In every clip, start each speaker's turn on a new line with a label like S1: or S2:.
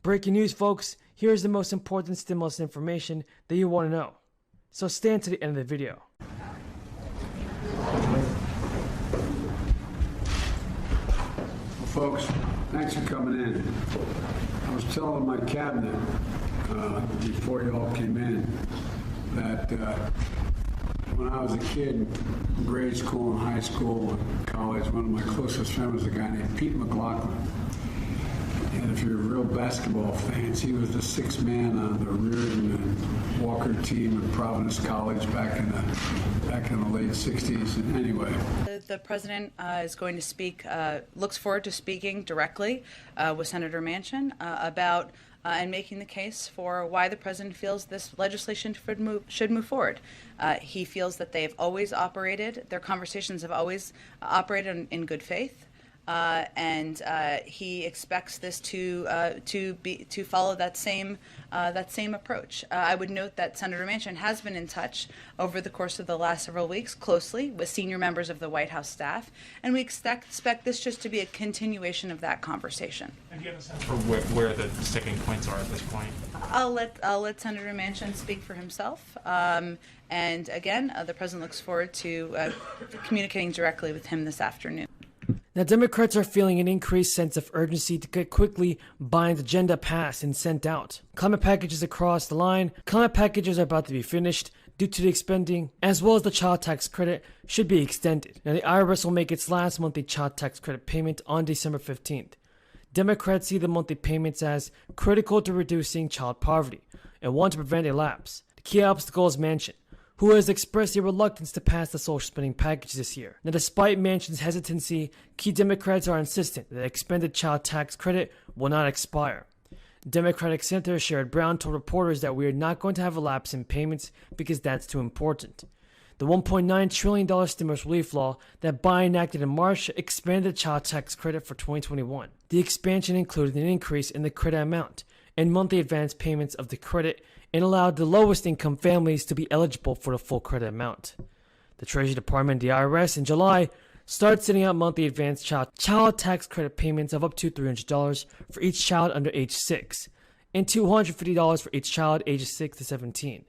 S1: Breaking news, folks. Here's the most important stimulus information that you want to know. So stay until the end of the video.
S2: Well, folks, thanks for coming in. I was telling my cabinet before you all came in that when I was a kid in grade school and high school and college, one of my closest friends was a guy named Pete McLaughlin. And if you're real basketball fans, he was the sixth man on the Reardon and Walker team at Providence College back in the late 60s. And anyway,
S3: the president is going to speak, looks forward to speaking directly with Senator Manchin about and making the case for why the president feels this legislation should move forward. He feels that they've always operated, their conversations have always operated in good faith. And he expects this to follow that same approach. I would note that Senator Manchin has been in touch over the course of the last several weeks closely with senior members of the White House staff, and we expect this just to be a continuation of that conversation.
S4: And do you have a sense for where the sticking points are at this point?
S3: I'll let Senator Manchin speak for himself. And again, the president looks forward to communicating directly with him this afternoon.
S1: Now, Democrats are feeling an increased sense of urgency to get quickly Biden's agenda passed and sent out. Climate packages across the line. Climate packages are about to be finished due to the expending, as well as the child tax credit should be extended. Now, the IRS will make its last monthly child tax credit payment on December 15th. Democrats see the monthly payments as critical to reducing child poverty and want to prevent a lapse. The key obstacle is Manchin, who has expressed a reluctance to pass the social spending package this year. Now, despite Manchin's hesitancy, key Democrats are insistent that the expended child tax credit will not expire. Democratic Senator Sherrod Brown told reporters that we are not going to have a lapse in payments because that's too important. The $1.9 trillion stimulus relief law that Biden enacted in March expanded the child tax credit for 2021. The expansion included an increase in the credit amount and monthly advance payments of the credit and allowed the lowest income families to be eligible for the full credit amount. The Treasury Department and the IRS in July started sending out monthly advance child tax credit payments of up to $300 for each child under age 6 and $250 for each child ages 6 to 17.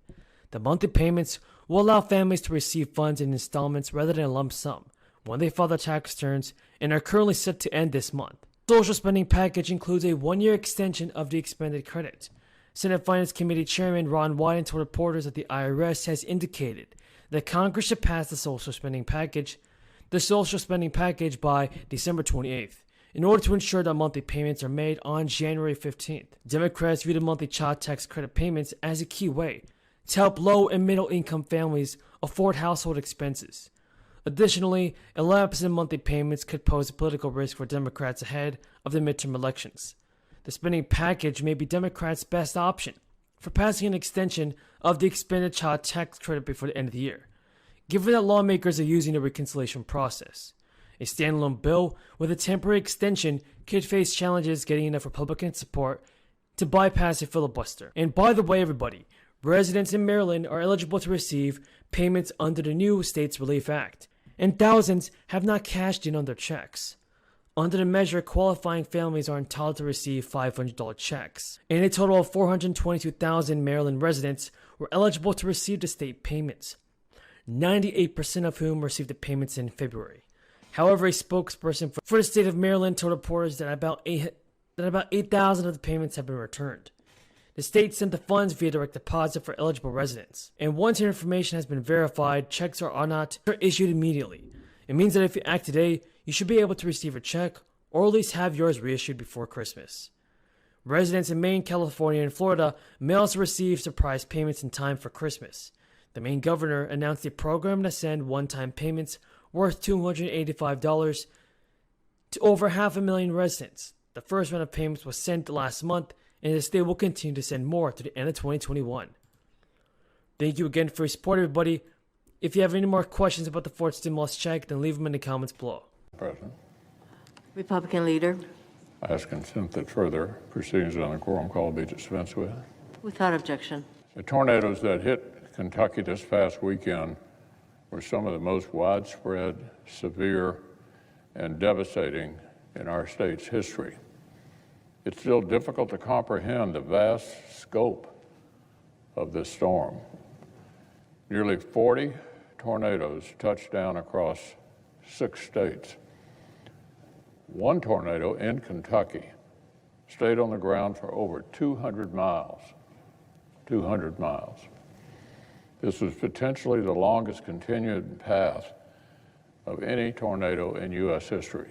S1: The monthly payments will allow families to receive funds in installments rather than a lump sum when they file their tax returns and are currently set to end this month. The social spending package includes a one-year extension of the expended credit. Senate Finance Committee Chairman Ron Wyden told reporters that the IRS has indicated that Congress should pass the social spending package by December 28th in order to ensure that monthly payments are made on January 15th. Democrats view the monthly child tax credit payments as a key way to help low and middle income families afford household expenses. Additionally, a lapse in monthly payments could pose a political risk for Democrats ahead of the midterm elections. The spending package may be Democrats' best option for passing an extension of the expanded child tax credit before the end of the year, given that lawmakers are using the reconciliation process. A standalone bill with a temporary extension could face challenges getting enough Republican support to bypass a filibuster. And by the way, everybody, residents in Maryland are eligible to receive payments under the new States Relief Act, and thousands have not cashed in on their checks. Under the measure, qualifying families are entitled to receive $500 checks, and a total of 422,000 Maryland residents were eligible to receive the state payments, 98% of whom received the payments in February. However, a spokesperson for the state of Maryland told reporters that about 8,000 of the payments have been returned. The state sent the funds via direct deposit for eligible residents, and once your information has been verified, checks are not issued immediately. It means that if you act today, you should be able to receive a check or at least have yours reissued before Christmas. Residents in Maine, California, and Florida may also receive surprise payments in time for Christmas. The Maine governor announced a program to send one-time payments worth $285 to over 500,000 residents. The first round of payments was sent last month, and the state will continue to send more to the end of 2021. Thank you again for your support, everybody. If you have any more questions about the fourth stimulus check, then leave them in the comments below.
S5: President.
S6: Republican leader.
S5: I ask consent that further proceedings on the quorum call be dispensed with.
S6: Without objection.
S5: The tornadoes that hit Kentucky this past weekend were some of the most widespread, severe, and devastating in our state's history. It's still difficult to comprehend the vast scope of this storm. Nearly 40 tornadoes touched down across 6 states. One tornado in Kentucky stayed on the ground for over 200 miles. 200 miles. This was potentially the longest continued path of any tornado in U.S. history.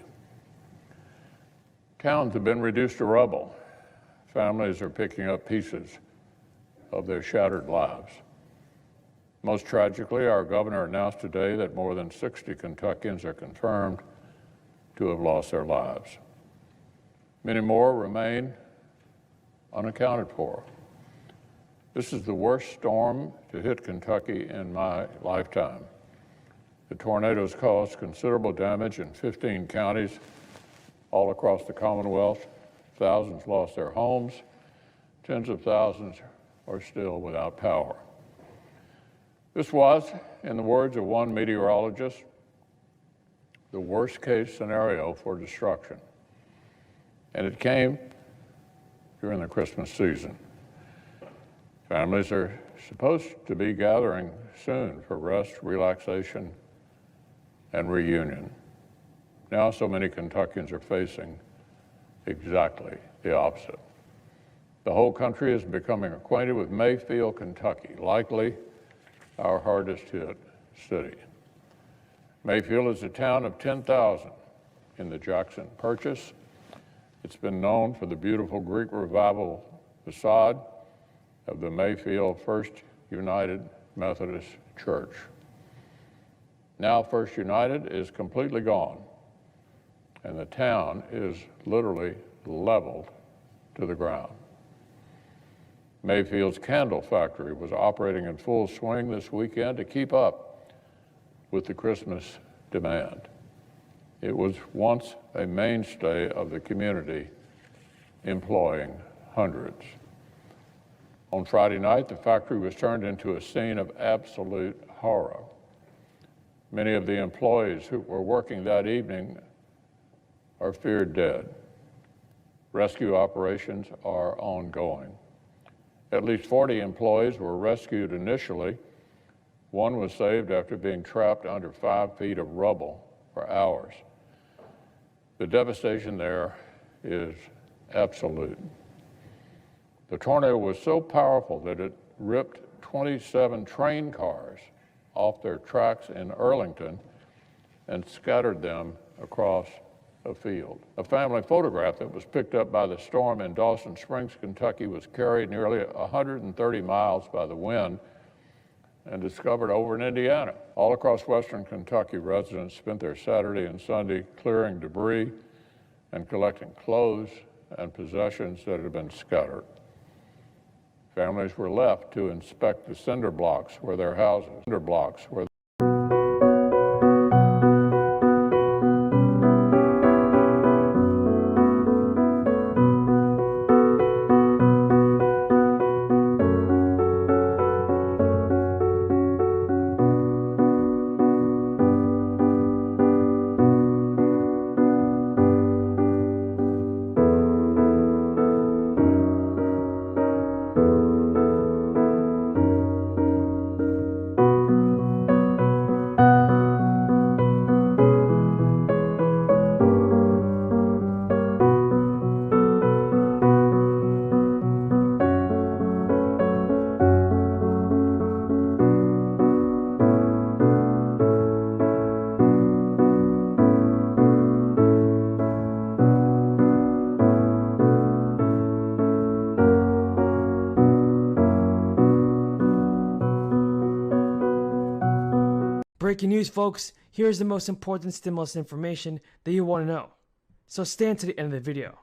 S5: Towns have been reduced to rubble. Families are picking up pieces of their shattered lives. Most tragically, our governor announced today that more than 60 Kentuckians are confirmed to have lost their lives. Many more remain unaccounted for. This is the worst storm to hit Kentucky in my lifetime. The tornadoes caused considerable damage in 15 counties all across the Commonwealth. Thousands lost their homes. Tens of thousands are still without power. This was, in the words of one meteorologist, the worst case scenario for destruction. And it came during the Christmas season. Families are supposed to be gathering soon for rest, relaxation, and reunion. Now so many Kentuckians are facing exactly the opposite. The whole country is becoming acquainted with Mayfield, Kentucky, likely our hardest hit city. Mayfield is a town of 10,000 in the Jackson Purchase. It's been known for the beautiful Greek Revival facade of the Mayfield First United Methodist Church. Now First United is completely gone, and the town is literally leveled to the ground. Mayfield's candle factory was operating in full swing this weekend to keep up with the Christmas demand. It was once a mainstay of the community, employing hundreds. On Friday night, the factory was turned into a scene of absolute horror. Many of the employees who were working that evening are feared dead. Rescue operations are ongoing. At least 40 employees were rescued initially. One was saved after being trapped under 5 feet of rubble for hours. The devastation there is absolute. The tornado was so powerful that it ripped 27 train cars off their tracks in Arlington and scattered them across a field. A family photograph that was picked up by the storm in Dawson Springs, Kentucky, was carried nearly 130 miles by the wind and discovered over in Indiana. All across western Kentucky, residents spent their Saturday and Sunday clearing debris and collecting clothes and possessions that had been scattered. Families were left to inspect the cinder blocks where their houses,
S1: Breaking news, folks. Here's the most important stimulus information that you want to know. So stay until the end of the video.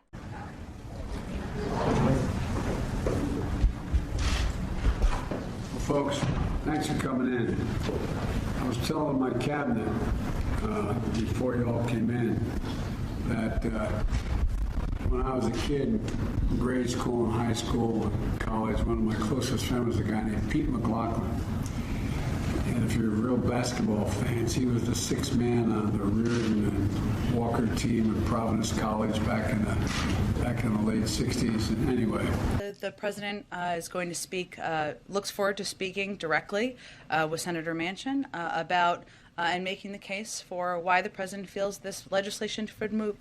S2: Well, folks, thanks for coming in. I was telling my cabinet before you all came in that when I was a kid in grade school and high school and college, one of my closest friends was a guy named Pete McLaughlin. And if you're real basketball fans, he was the sixth man on the Reardon and Walker team at Providence College back in the late 60s. And anyway.
S3: The president is going to speak, looks forward to speaking directly with Senator Manchin about and making the case for why the president feels this legislation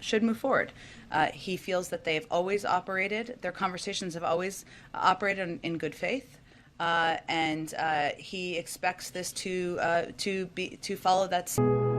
S3: should move forward. He feels that they have always operated, their conversations have always operated in good faith. And he expects this to follow that.